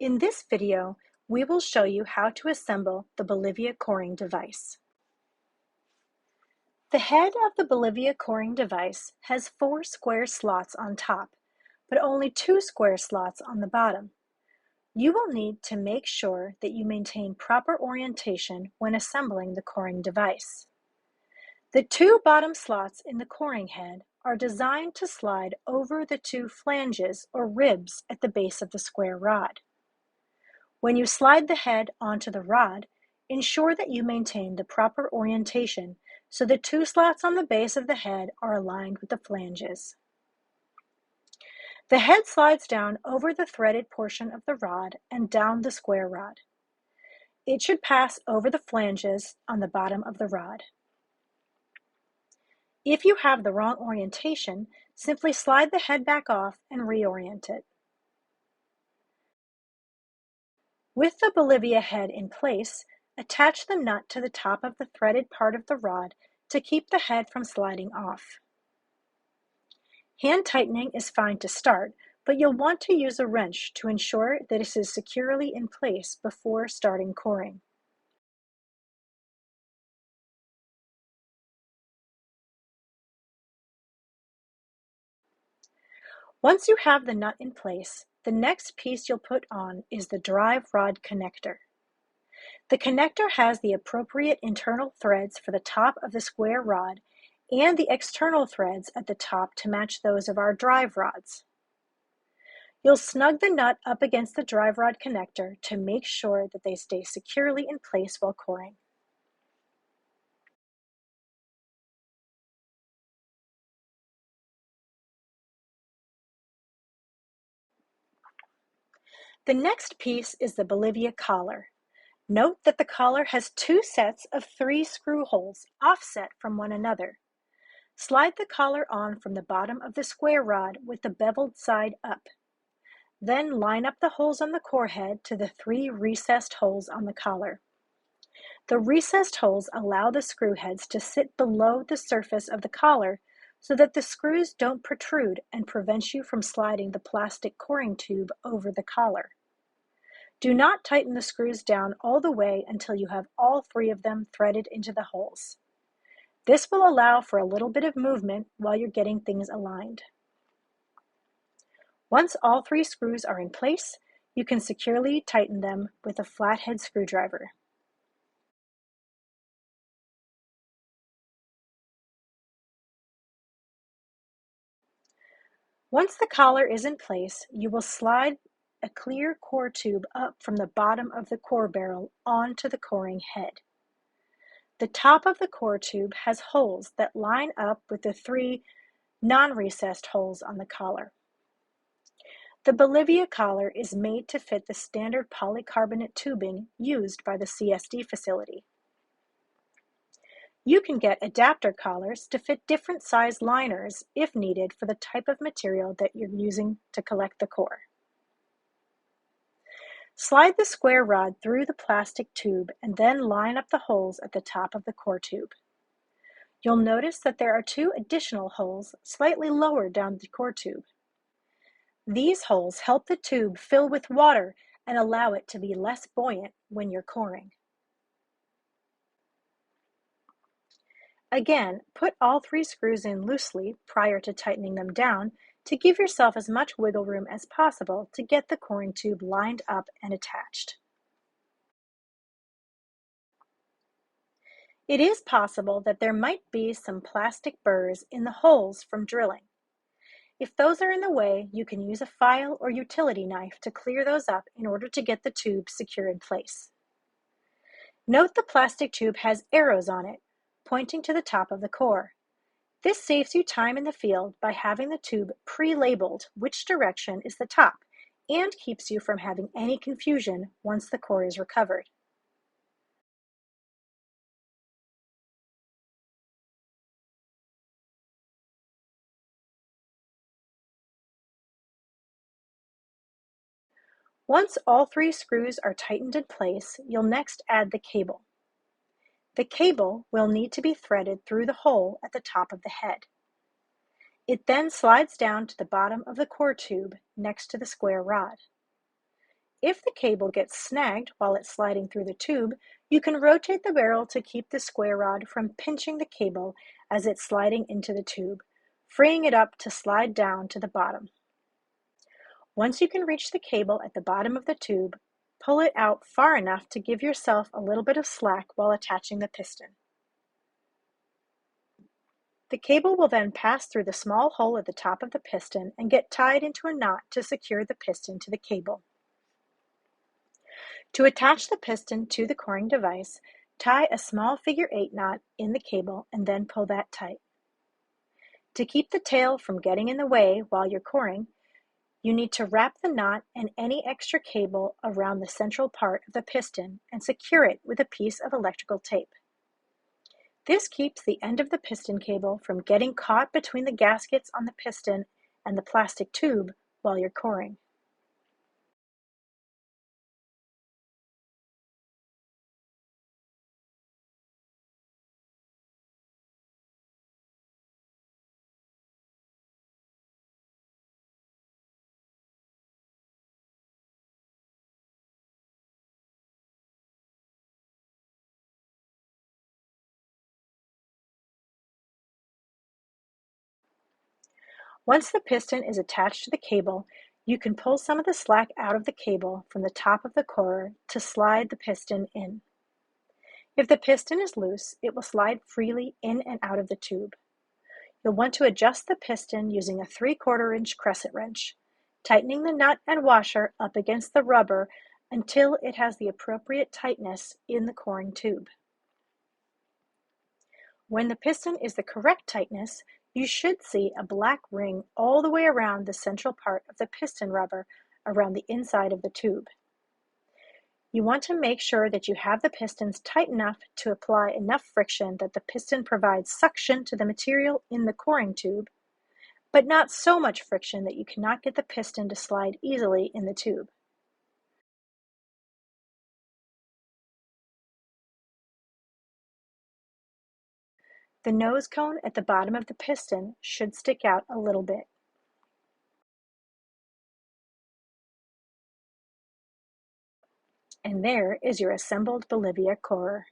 In this video, we will show you how to assemble the Bolivia coring device. The head of the Bolivia coring device has 4 square slots on top, but only 2 square slots on the bottom. You will need to make sure that you maintain proper orientation when assembling the coring device. The 2 bottom slots in the coring head are designed to slide over the 2 flanges or ribs at the base of the square rod. When you slide the head onto the rod, ensure that you maintain the proper orientation so the 2 slots on the base of the head are aligned with the flanges. The head slides down over the threaded portion of the rod and down the square rod. It should pass over the flanges on the bottom of the rod. If you have the wrong orientation, simply slide the head back off and reorient it. With the Bolivia head in place, attach the nut to the top of the threaded part of the rod to keep the head from sliding off. Hand tightening is fine to start, but you'll want to use a wrench to ensure that it is securely in place before starting coring. Once you have the nut in place, the next piece you'll put on is the drive rod connector. The connector has the appropriate internal threads for the top of the square rod and the external threads at the top to match those of our drive rods. You'll snug the nut up against the drive rod connector to make sure that they stay securely in place while coring. The next piece is the Bolivia collar. Note that the collar has 2 sets of 3 screw holes offset from one another. Slide the collar on from the bottom of the square rod with the beveled side up. Then line up the holes on the core head to the 3 recessed holes on the collar. The recessed holes allow the screw heads to sit below the surface of the collar so that the screws don't protrude and prevent you from sliding the plastic coring tube over the collar. Do not tighten the screws down all the way until you have all 3 of them threaded into the holes. This will allow for a little bit of movement while you're getting things aligned. Once all 3 screws are in place, you can securely tighten them with a flathead screwdriver. Once the collar is in place, you will slide a clear core tube up from the bottom of the core barrel onto the coring head. The top of the core tube has holes that line up with the 3 non-recessed holes on the collar. The Bolivia collar is made to fit the standard polycarbonate tubing used by the CSD facility. You can get adapter collars to fit different size liners if needed for the type of material that you're using to collect the core. Slide the square rod through the plastic tube and then line up the holes at the top of the core tube. You'll notice that there are 2 additional holes slightly lower down the core tube. These holes help the tube fill with water and allow it to be less buoyant when you're coring. Again, put all 3 screws in loosely prior to tightening them down to give yourself as much wiggle room as possible to get the coring tube lined up and attached. It is possible that there might be some plastic burrs in the holes from drilling. If those are in the way, you can use a file or utility knife to clear those up in order to get the tube secure in place. Note the plastic tube has arrows on it, pointing to the top of the core. This saves you time in the field by having the tube pre-labeled which direction is the top and keeps you from having any confusion once the core is recovered. Once all 3 screws are tightened in place, you'll next add the cable. The cable will need to be threaded through the hole at the top of the head. It then slides down to the bottom of the core tube next to the square rod. If the cable gets snagged while it's sliding through the tube, you can rotate the barrel to keep the square rod from pinching the cable as it's sliding into the tube, freeing it up to slide down to the bottom. Once you can reach the cable at the bottom of the tube, pull it out far enough to give yourself a little bit of slack while attaching the piston. The cable will then pass through the small hole at the top of the piston and get tied into a knot to secure the piston to the cable. To attach the piston to the coring device, tie a small figure-8 knot in the cable and then pull that tight. To keep the tail from getting in the way while you're coring, you need to wrap the knot and any extra cable around the central part of the piston and secure it with a piece of electrical tape. This keeps the end of the piston cable from getting caught between the gaskets on the piston and the plastic tube while you're coring. Once the piston is attached to the cable, you can pull some of the slack out of the cable from the top of the corer to slide the piston in. If the piston is loose, it will slide freely in and out of the tube. You'll want to adjust the piston using a 3/4-inch crescent wrench, tightening the nut and washer up against the rubber until it has the appropriate tightness in the coring tube. When the piston is the correct tightness, you should see a black ring all the way around the central part of the piston rubber around the inside of the tube. You want to make sure that you have the pistons tight enough to apply enough friction that the piston provides suction to the material in the coring tube, but not so much friction that you cannot get the piston to slide easily in the tube. The nose cone at the bottom of the piston should stick out a little bit. And there is your assembled Bolivia Collar.